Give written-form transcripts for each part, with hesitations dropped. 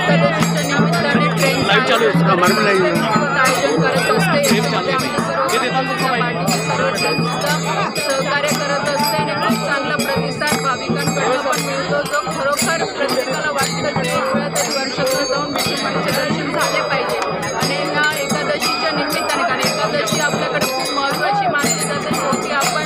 एकादशीच्या निमित्ताने ट्रेनचं आयोजन करत असते। आमच्या सर्व पार्टीचे सर्व ट्रेनसुद्धा सहकार्य करत असते आणि खूप चांगला प्रतिसाद भाविकांकडून पण मिळतो, जो खरोखर प्रत्येकाला वाटतं की एक वेळा तरी वर्षभर जाऊन विठ्ठलाचे दर्शन झाले पाहिजे। आणि या एकादशीच्या निमित्ताने, कारण एकादशी आपल्याकडे खूप महत्त्वाची मानली जाते, शेवटी आपण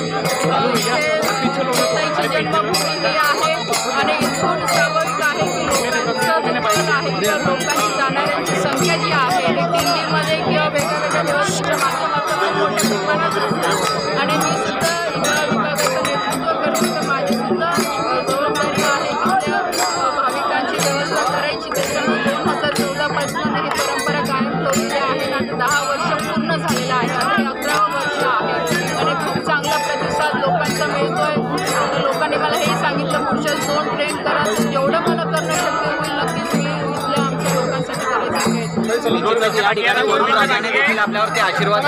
ताईची जन्मभूमी ही आहे आणि इथून स्वाभाविक आहे की लोकांचं जे मन आहे किंवा लोकांची जाणाऱ्यांची संख्या जी आहे ती दिंडीमध्ये किंवा वेगवेगळ्या देवस्थानच्या माध्यमातून मोठ्या प्रमाणात असतात। आणि मी सुद्धा या विभागाचं नेतृत्व करते, तर माझी सुद्धा जबाबदारी आहे की त्या भाविकांची व्यवस्था करायची। त्याच्यामुळे 2014 पासून ही परंपरा कायम ठेवलेली आहे आणि 10 वर्ष पूर्ण झालेलं आहे आणि 11वं वर्ष आहे आणि खूप चांगला प्रतिसाद लोकांचा मिळतोय। लोकांनी मला हे सांगितलं, पुढच्या 2 ट्रेन करा, जेवढं मला करणं शक्य होईल नक्कीच मी इथल्या आमच्या लोकांसाठी करायचं आहे। आपल्यावरती आशीर्वाद